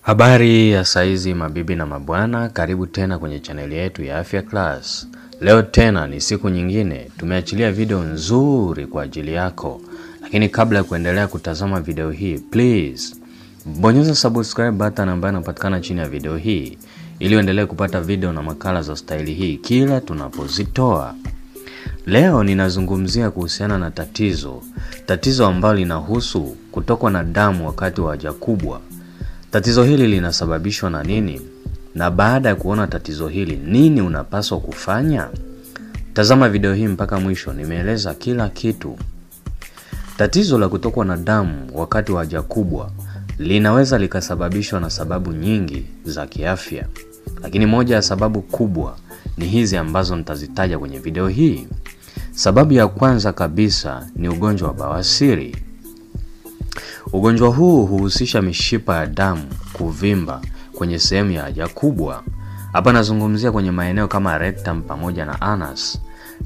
Habari ya saizi mabibi na mabwana, karibu tena kwenye chaneli yetu ya Afya Class. Leo tena ni siku nyingine, tumeachilia video nzuri kwa ajili yako. Lakini kabla ya kuendelea kutazama video hii, please bonyeza subscribe button ambayo inapatikana chini ya video hii ili uendelee kupata video na makala za staili hii kila tunapozitoa. Leo ninazungumzia kuhusiana na tatizo ambalo linahusu kutokwa na damu wakati wa haja kubwa. Tatizo hili linasababishwa na nini? Na baada ya kuona tatizo hili, nini unapaswa kufanya? Tazama video hii mpaka mwisho, nimeeleza kila kitu. Tatizo la kutokwa na damu wakati wa haja kubwa linaweza likasababishwa na sababu nyingi za kiafya. Lakini moja ya sababu kubwa ni hizi ambazo nitazitaja kwenye video hii. Sababu ya kwanza kabisa ni ugonjwa wa bawasiri. Ugonjwa huu huhusisha mishipa ya damu kuvimba kwenye sehemu ya haja kubwa. Hapa nazungumzia kwenye maeneo kama rectum pamoja na anus.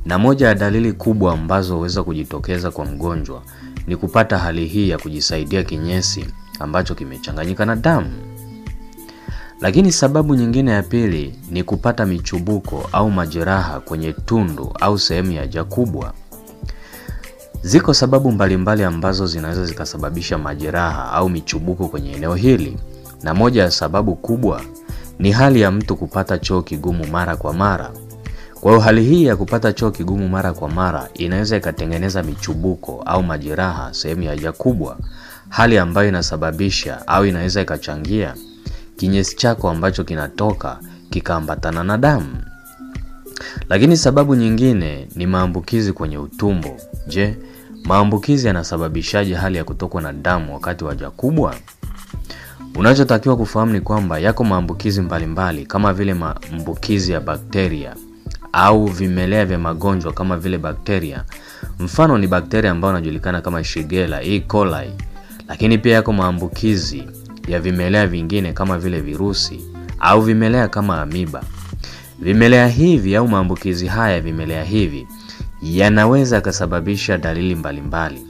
Na moja ya dalili kubwa ambazo huweza kujitokeza kwa mgonjwa ni kupata hali hii ya kujisaidia kinyesi ambacho kimechanganyika na damu. Lakini sababu nyingine ya pili ni kupata michubuko au majeraha kwenye tundu au sehemu ya haja kubwa. Ziko sababu mbalimbali ambazo zinaweza zikasababisha majeraha au michubuko kwenye eneo hili. Na moja ya sababu kubwa ni hali ya mtu kupata choo kigumu mara kwa mara. Kwa hiyo hali hii ya kupata choo kigumu mara kwa mara inaweza ikatengeneza michubuko au majeraha sehemu ya haja kubwa, hali ambayo inasababisha au inaweza ikachangia kinyesi chako ambacho kinatoka kikaambatana na damu. Lakini sababu nyingine ni maambukizi kwenye utumbo. Je, maambukizi yanasababishaje hali ya kutokwa na damu wakati wa haja kubwa? Unachotakiwa kufahamu ni kwamba yako maambukizi mbalimbali kama vile maambukizi ya bakteria au vimelea vya magonjwa kama vile bakteria. Mfano ni bakteria ambao wanajulikana kama Shigella, E. coli. Lakini pia yako maambukizi ya vimelea vingine kama vile virusi au vimelea kama amiba. Vimelea hivi au maambukizi haya vimelea hivi yanaweza kusababisha dalili mbalimbali.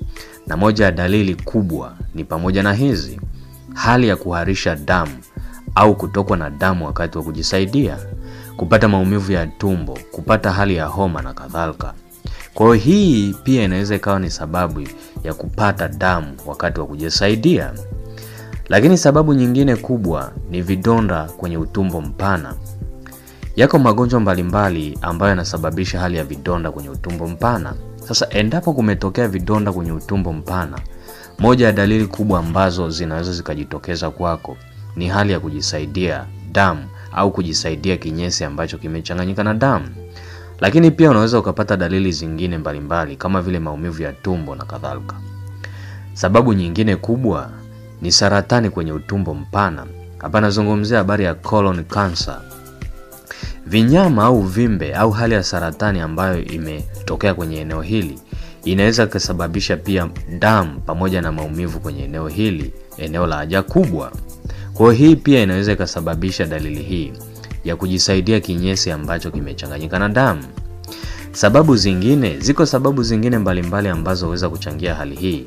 Na moja ya dalili kubwa ni pamoja na hizi: hali ya kuharisha damu au kutokwa na damu wakati wa kujisaidia, kupata maumivu ya tumbo, kupata hali ya homa na kadhalika. Kwa hiyo hii pia inaweza ikawa ni sababu ya kupata damu wakati wa kujisaidia. Lakini sababu nyingine kubwa ni vidonda kwenye utumbo mpana. Yako magonjwa mbalimbali ambayo yanasababisha hali ya vidonda kwenye utumbo mpana. Sasa endapo kumetokea vidonda kwenye utumbo mpana, moja ya dalili kubwa ambazo zinaweza zikajitokeza kwako ni hali ya kujisaidia damu au kujisaidia kinyesi ambacho kimechanganyika na damu. Lakini pia unaweza ukapata dalili zingine mbalimbali kama vile maumivu ya tumbo na kadhalika. Sababu nyingine kubwa ni saratani kwenye utumbo mpana. Hapa nazungumzia habari ya colon cancer. Vinyama au vimbe au hali ya saratani ambayo imetokea kwenye eneo hili inaweza kusababisha pia damu pamoja na maumivu kwenye eneo hili, eneo la haja kubwa. Kwa hiyo hii pia inaweza kusababisha dalili hii ya kujisaidia kinyesi ambacho kimechanganyika na damu. Ziko sababu zingine mbalimbali ambazo huweza kuchangia hali hii.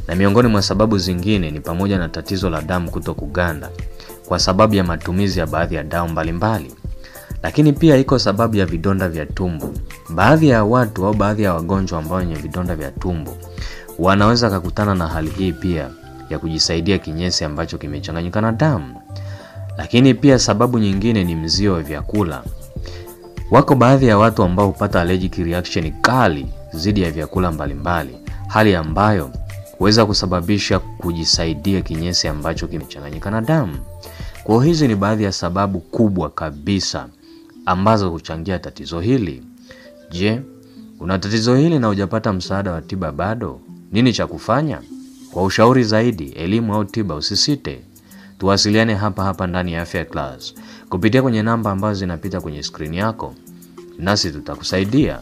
Na miongoni mwa sababu zingine ni pamoja na tatizo la damu kutokuganda kwa sababu ya matumizi ya baadhi ya dawa mbalimbali. Lakini pia iko sababu ya vidonda vya tumbo. Baadhi ya watu au baadhi ya wagonjwa ambao wenye vidonda vya tumbo wanaweza kukutana na hali hii pia ya kujisaidia kinyesi ambacho kimechanganyika na damu. Lakini pia sababu nyingine ni mzio wa vyakula. Wako baadhi ya watu ambao hupata allergic reaction kali dhidi ya vyakula mbalimbali, hali ambayo huweza kusababisha kujisaidia kinyesi ambacho kimechanganyika na damu. Kwa hizi ni baadhi ya sababu kubwa kabisa ambazo huchangia tatizo hili. Je, una tatizo hili na hujapata msaada wa tiba bado? Nini cha kufanya? Kwa ushauri zaidi, elimu au tiba, usisite. Tuwasiliane hapa ndani ya Afya Class kupitia kwenye namba ambazo zinapita kwenye screen yako. Nasi tutakusaidia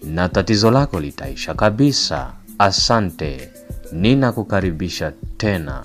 na tatizo lako litaisha kabisa. Asante. Ninakukaribisha tena.